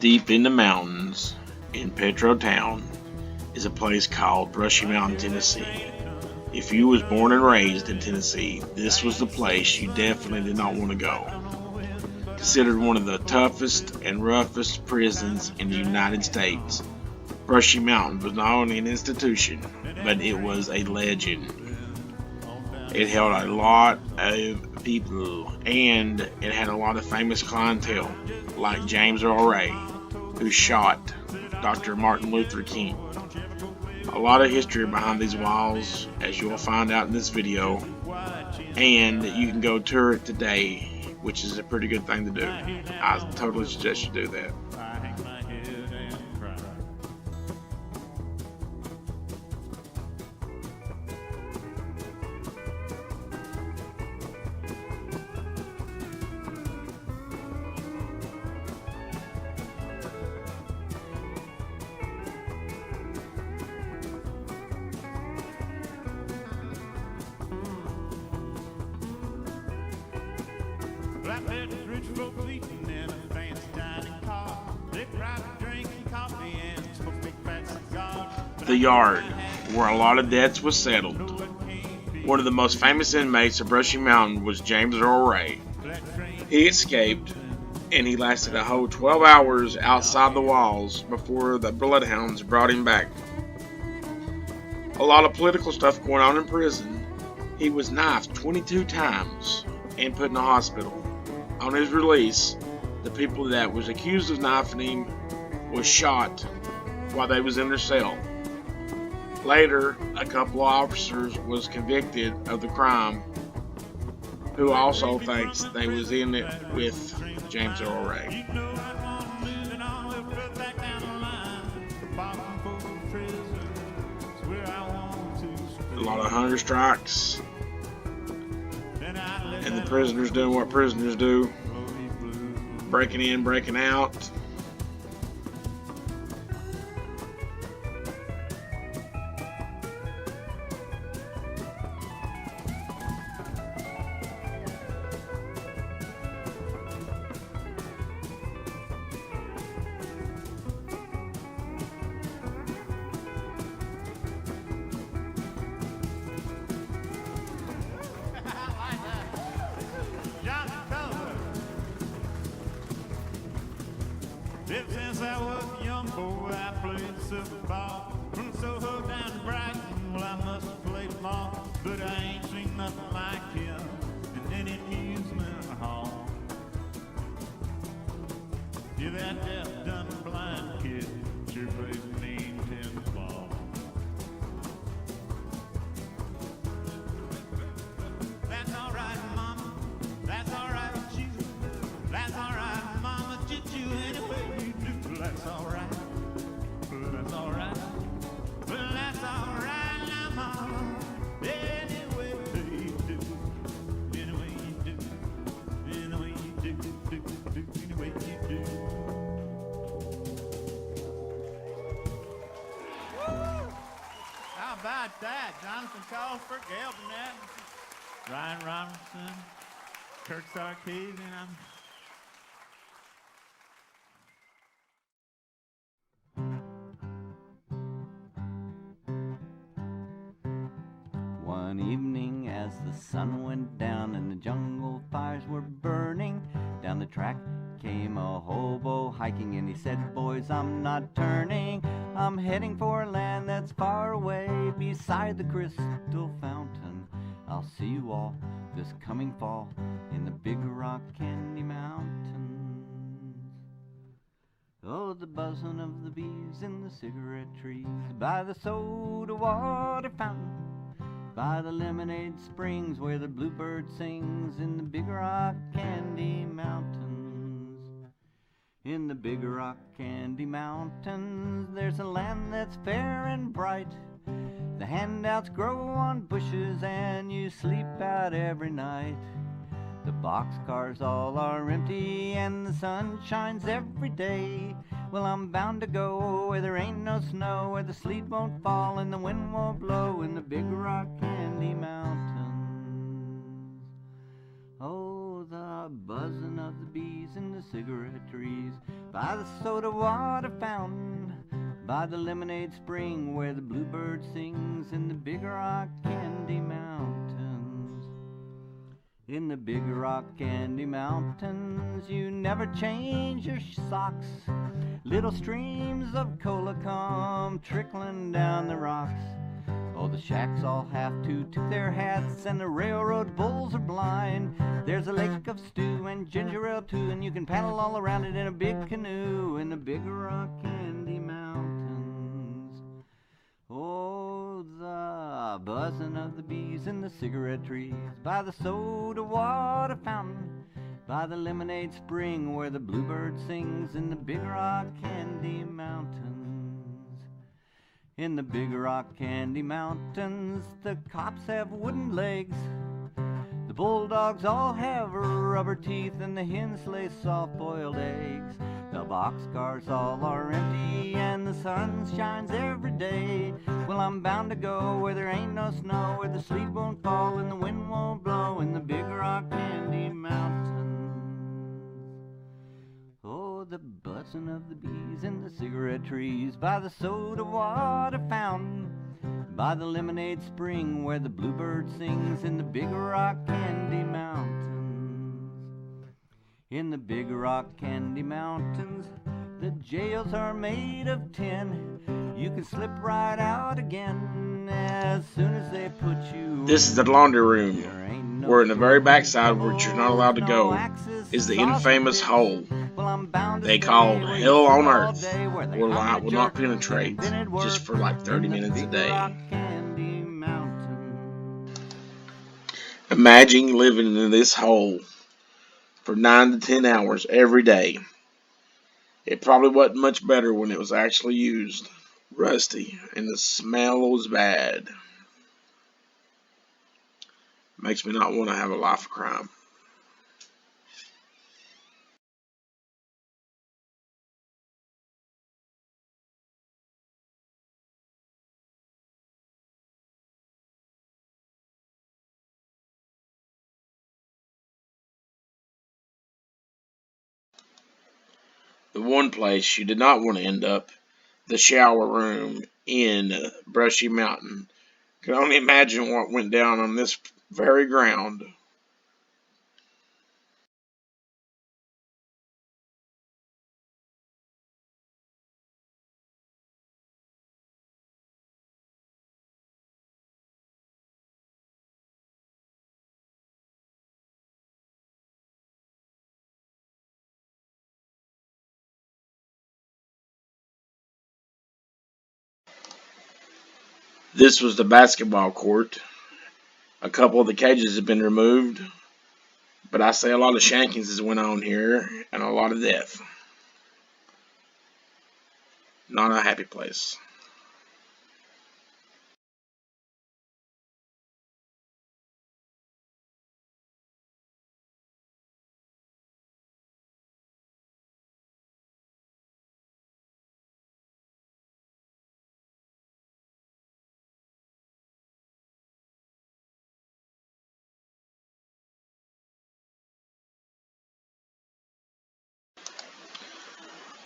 Deep in the mountains in Petro Town is a place called Brushy Mountain, Tennessee. If you was born and raised in Tennessee, this was the place you definitely did not want to go. Considered one of the toughest and roughest prisons in the United States, Brushy Mountain was not only an institution, but it was a legend. It held a lot of people, and it had a lot of famous clientele, like James Earl Ray, who shot Dr. Martin Luther King. A lot of history behind these walls, as you will find out in this video, and you can go tour it today, which is a pretty good thing to do. I totally suggest you do that. Flatbed rich folks eating in a fancy dining car. They drive drinking coffee and smoke big fat cigars. The Yard, where a lot of debts was settled. One of the most famous inmates of Brushy Mountain was James Earl Ray. He escaped, and he lasted a whole 12 hours outside the walls before the bloodhounds brought him back. A lot of political stuff going on in prison. He was knifed 22 times and put in a hospital. On his release, the people that was accused of knifing him was shot while they was in their cell. Later, a couple of officers was convicted of the crime, who also thinks they was in it with James Earl Ray. A lot of hunger strikes, and the prisoners doing what prisoners do, breaking in, breaking out. Ever since I was a young boy, I played silver ball. From Soho down to Brighton, well, I must have played them all. But I ain't seen nothing like him in any amusement hall. Yeah, that deaf, dumb, and blind kid sure plays a mean tin ball. That's all right, Mama. That's all right with you. That's all right, Mama. Did you anyway? That's alright. That's alright. Well, that's alright now, Mama. Anyway you do. Anyway you do. Anyway you do. Anyway you do. How about that? Jonathan Colfer, Gail Burnett, Ryan Robinson, Kirk Sarkeesian. One evening as the sun went down and the jungle fires were burning, down the track came a hobo hiking and he said, "Boys, I'm not turning. I'm heading for a land that's far away beside the crystal fountain. I'll see you all this coming fall in the Big Rock Candy Mountains." Oh, the buzzing of the bees in the cigarette trees, by the soda water fountain, by the lemonade springs where the bluebird sings, in the Big Rock Candy Mountains. In the Big Rock Candy Mountains, there's a land that's fair and bright. The handouts grow on bushes and you sleep out every night. The boxcars all are empty and the sun shines every day. Well, I'm bound to go where there ain't no snow, where the sleet won't fall and the wind won't blow, in the Big Rock Candy Mountains. Oh, the buzzing of the bees in the cigarette trees, by the soda water fountain, by the lemonade spring where the bluebird sings, in the Big Rock Candy Mountains. In the Big Rock Candy Mountains, you never change your socks. Little streams of cola come trickling down the rocks. Oh, the shacks all have to tip their hats, and the railroad bulls are blind. There's a lake of stew and ginger ale too, and you can paddle all around it in a big canoe in the Big Rock Candy Mountains. Oh, the buzzing of the bees in the cigarette trees, by the soda water fountain, by the lemonade spring where the bluebird sings, in the Big Rock Candy Mountains. In the Big Rock Candy Mountains, the cops have wooden legs. The bulldogs all have rubber teeth, and the hens lay soft-boiled eggs. The boxcars all are empty, and the sun shines every day. Well, I'm bound to go where there ain't no snow, where the sleet won't fall and the wind won't blow, in the Big Rock Candy Mountains. Oh, the buzzing of the bees in the cigarette trees, by the soda water fountain, by the lemonade spring where the bluebird sings, in the Big Rock Candy Mountains. In the Big Rock Candy Mountains, the jails are made of tin. You can slip right out again as soon as they put you. This is the laundry room, There ain't no where in the very swing. backside, which you're not allowed to go, is the infamous hole they call Hell on Earth, where light will not penetrate, just for like 30 minutes a day. Imagine living in this hole for 9 to 10 hours every day. It probably wasn't much better when it was actually used. Rusty, and the smell was bad. Makes me not want to have a life of crime. The one place you did not want to end up, the shower room in Brushy Mountain. Can only imagine what went down on this very ground. This was the basketball court. A couple of the cages have been removed, but I say a lot of shankings has went on here and a lot of death. Not a happy place.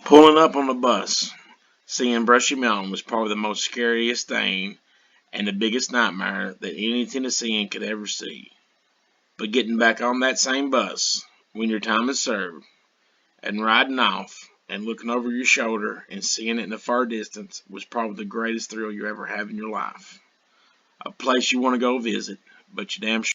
Pulling up on the bus, seeing Brushy Mountain was probably the most scariest thing and the biggest nightmare that any Tennessean could ever see. But getting back on that same bus when your time is served and riding off and looking over your shoulder and seeing it in the far distance was probably the greatest thrill you ever have in your life. A place you want to go visit, but you damn sure